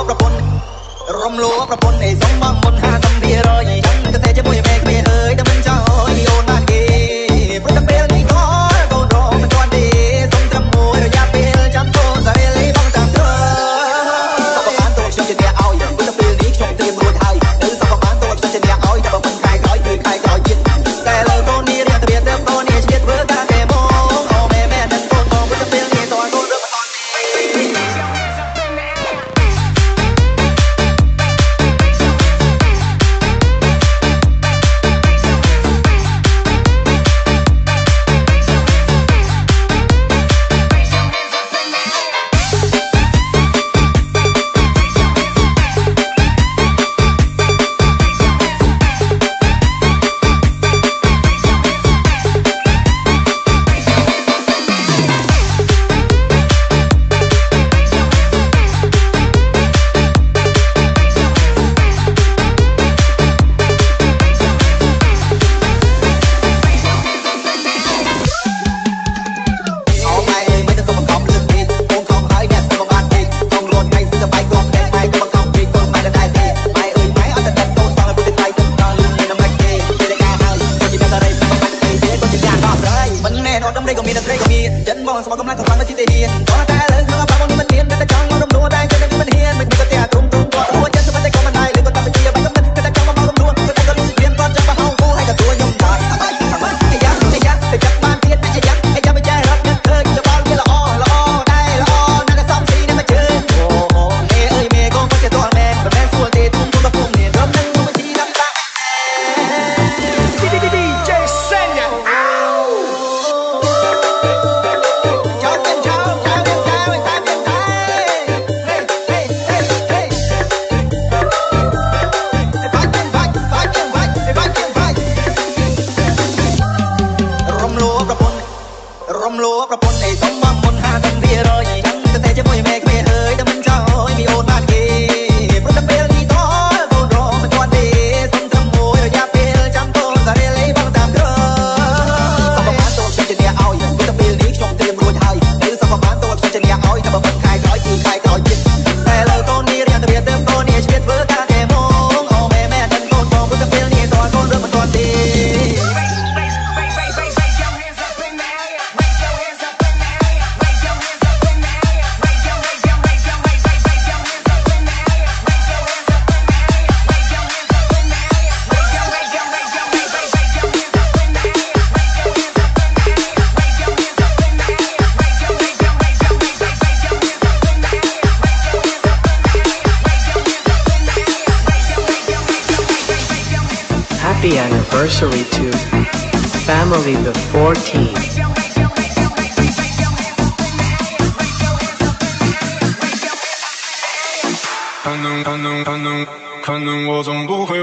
ប្រពន្ធរំលោភប្រពន្ធឯសំបងមុន50%ចាំតែតែជាមួយមេគ្មានអើយតែមិនចោលពីអូនបានគេព្រោះតែពេលនេះក៏កូនរងមិនទាន់ទេសុំត្រឹមមួយរយៈពេលចាំតូនតែលីបងតាមត្រឹមសពបានតូនខ្ញុំជាអ្នកឲ្យព្រោះតែពេលនេះខ្ញុំត្រៀមរួចហើយនៅសពបានតូនខ្ញុំជាអ្នកឲ្យតែបើមិនខែក្រោយគឺខែក្រោយទៀតតែលើកូននេះរៀនត្រៀមទៅកូននេះជាតិធ្វើការតែមកអូម៉ែម៉ែនឹងកូនបងព្រោះតែពេលនេះតើកូនរឹកមិនទាន់ចិនមកស្មោះកំឡាំងកំឡាំងទៅទីហ៊ានតោះតែលើខ្លួនបងនេះមិនហ៊ានតែចង់មករំដួលតែចិននេះមិនហ៊ានមិនទៅតែទ្រុំគាត់រួចចិនសម្បត្តិក៏មិនដែរលើគាត់តែជាបែបកំណត់តែចង់មករំដួលតែក៏លុយព្រៀនគាត់ចាំបោះហោគូឲ្យក៏ទួខ្ញុំដែរអាយ៉ាទៅចាប់បានទៀតអាយ៉ាបច្ចេរត់ឃើញទៅបល់វាល្អដែរល្អណាស់តែសំស៊ីនេះមកជើអូមេអើយមេកូនគាត់ជាតលមែនមិនមែនស្រួលទេទុំទៅពុំនេះរំនឹងមកជីដាក់តាDJ Senyaរំលោភប្រពន្ធឯសំបងមុន50%ចាំតែតែជាមួយមេគ្មានអើយតែមិនចោលពីអូនបានគេព្រោះតែពេលនេះតើកូនរងមិនទាន់ទេសុំត្រឹមមួយរយៈពេលចាំតូនតែលីបងតាមត្រឹមសពបានតូនខ្ញុំជាអ្នកឲ្យព្រោះតែពេលនេះខ្ញុំត្រៀមរួចហើយនៅសពបានតូនខ្ញុំជាអ្នកឲ្យតែបើមិនខែក្រោយគឺខែក្រោយទៀតតែលើកូននេះរៀនត្រៀមទៅកូននេះជាតិធ្វើការតែមកអូម៉ែម៉ែនឹងកូនបងព្រោះតែពេលនេះតើកូនរឹកមិនទាន់ទេHappy anniversary to family the 14. 可能我总不会。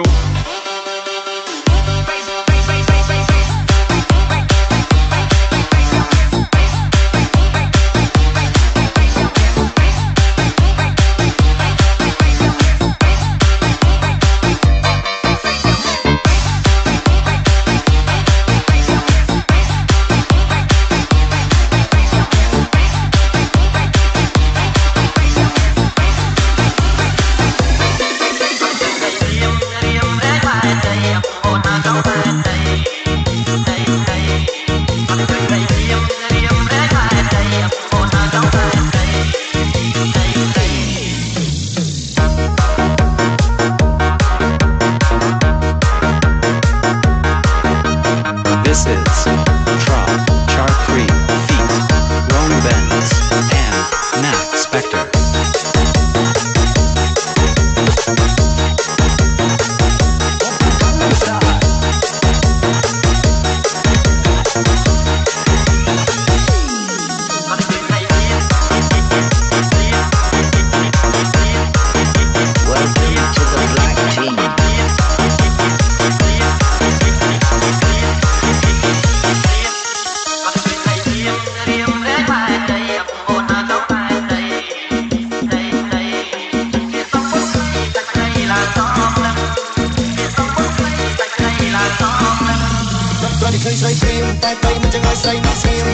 This is Trop, Char3, Feet, Ron Benz, and Nat Spector. Welcome to the Black Team.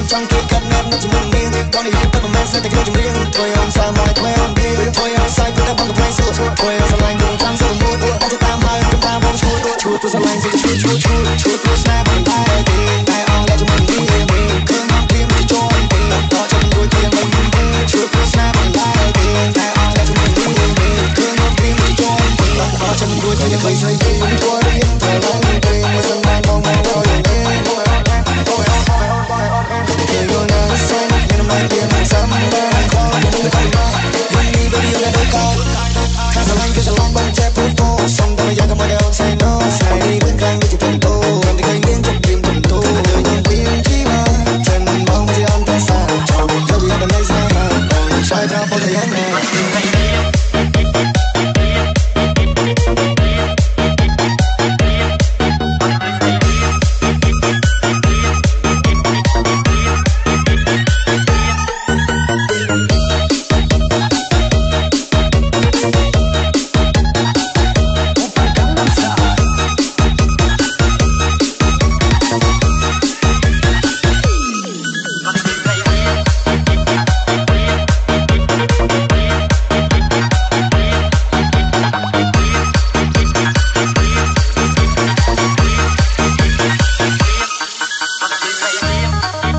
Trong khi cất nắp nó chỉ muốn miếng con đi tiếp tục mà men sẽ thành công trong riêng thôi ông sao mà lại quen đi thôi ông sai cứ đang bằng cái chân đuôi theo những mây rơi bên qua đến thời lang bên mưa sân ban mong mong đôi lên người yêu nắng xanh nhưng năm nay tiền mình sắm đang khó những ngày mai baby baby là đôi cao khá giờ anh cứ chẳng long băng che phố phố xong ta bây giờ không ai đâu say no say đi bên cạnh như chỉ thành tô làm thì cánh đến trong tim thầm tô đời trong tim chỉ mà chân mong gì anh ta xa chọn theo vì anh lấy ra mà sai ra bao thời gian này.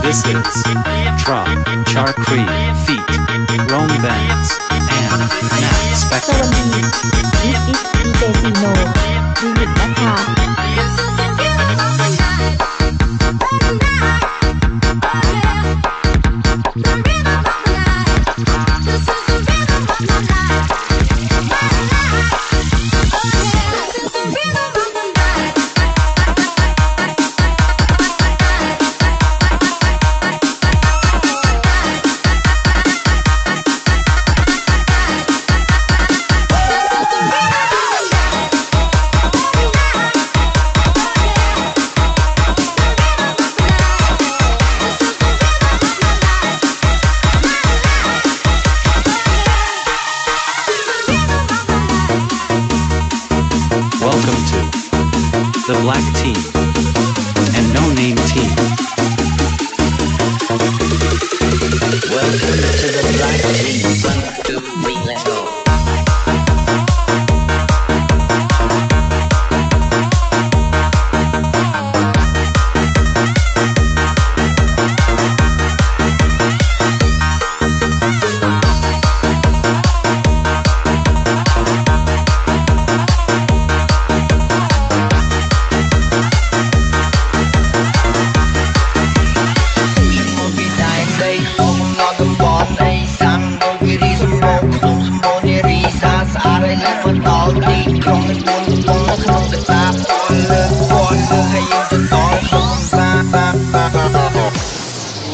This is Trop Charkri feat. Rome Benz and Matt ส Spector. วัสดี This is DJ Tino รีมิกซ์นะคะ Welcome to the Black Team and No Name Team. Welcome to the Black Team. 1, 2, 3, let's go.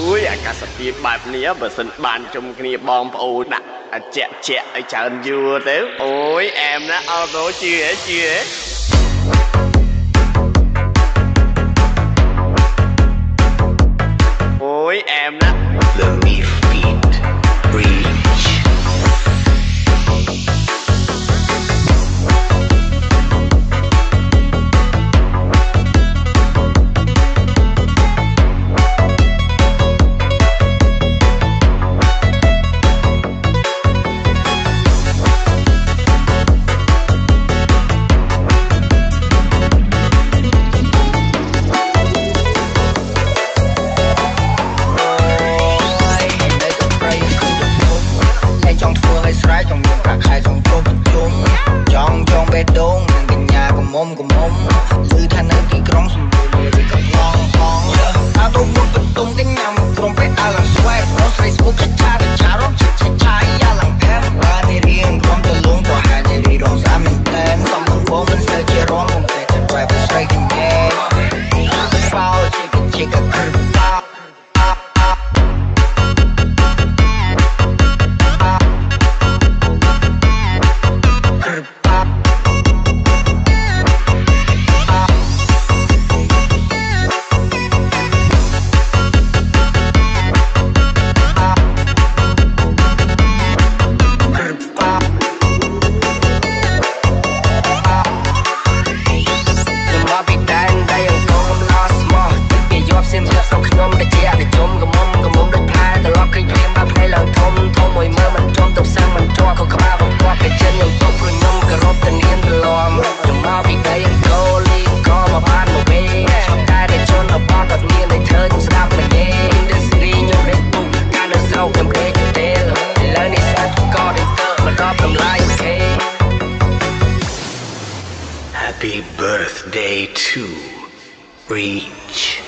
Ui, អាកាសធាតុបែបនេះបើសិនបានជុំគ្នាបងប្អូនដាក់ជាក់ជាក់ឲ្យច្រើនយូរទៅអូយអែមណាស់អត់ទៅជឿអូយអែមណាស់ The Beef Beat Breach. Happy birthday to Reach.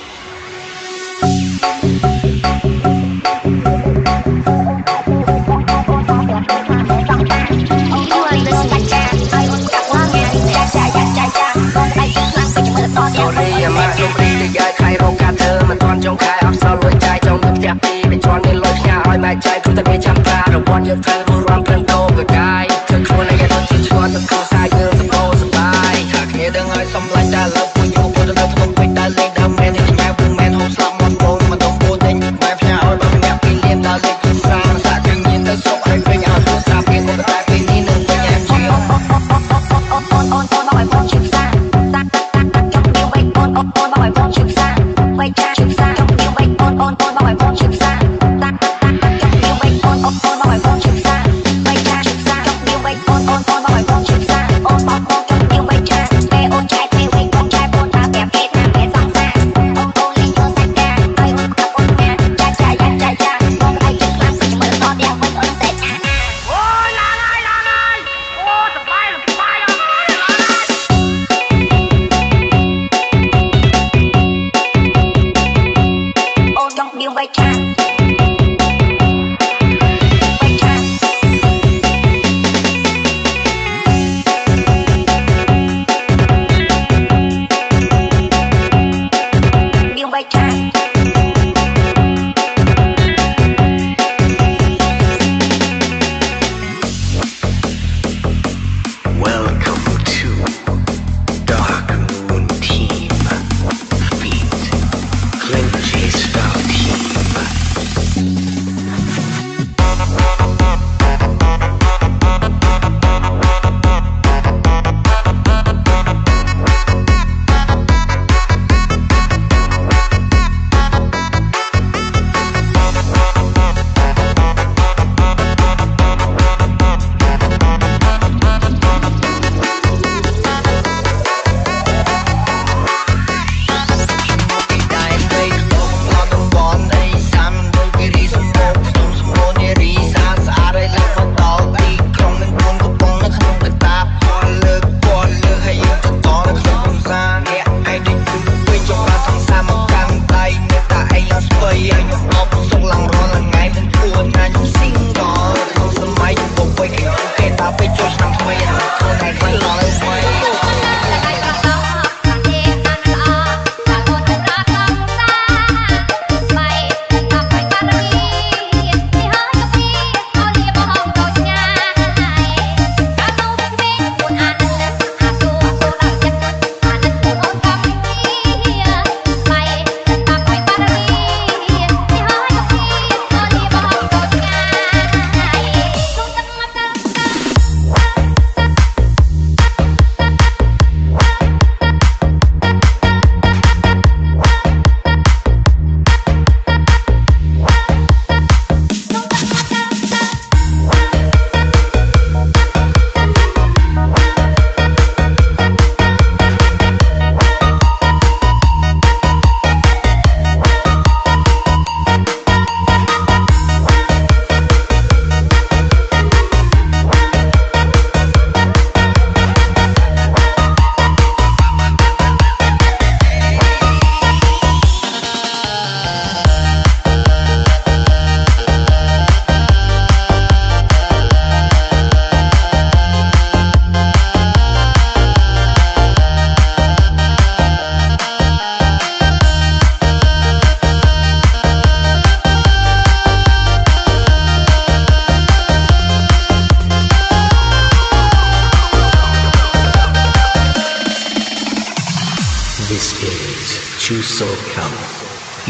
Chuso Kam,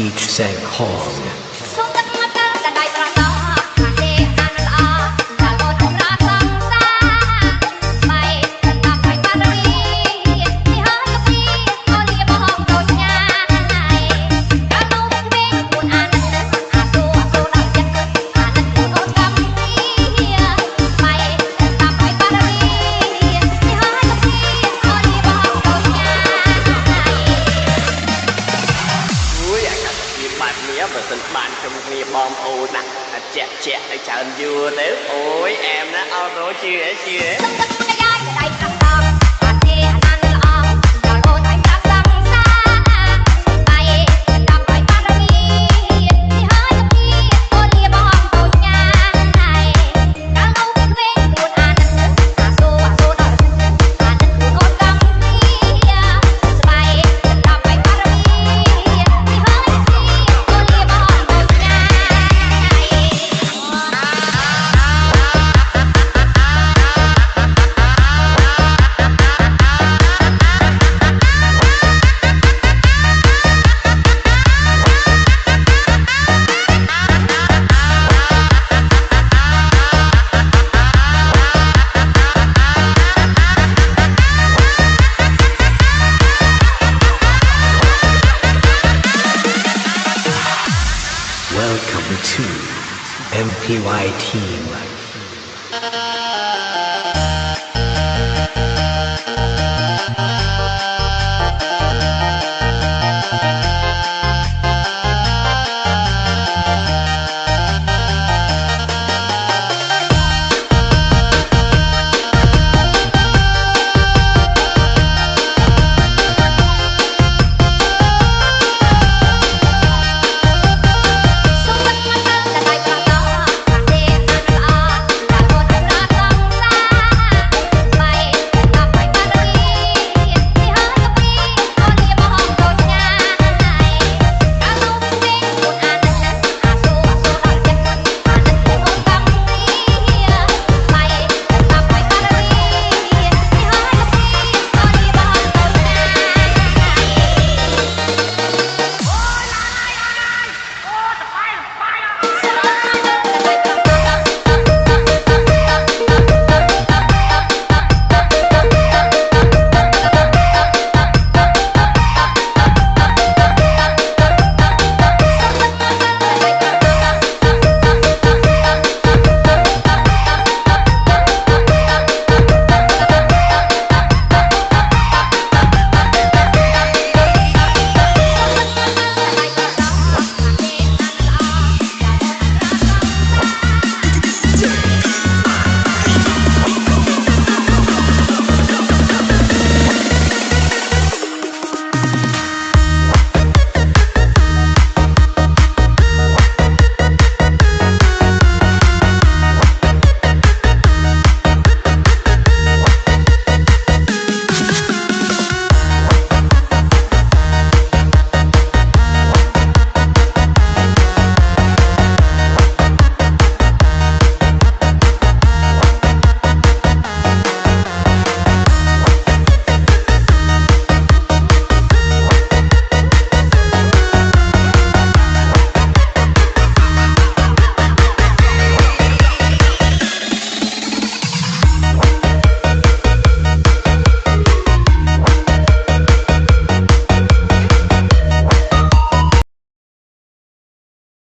each sang Hong. បងប្អូនណាជាក់ឲ្យច្រើនយូរទៅអូយអែមណាអត់រោជឿជឿ KY Team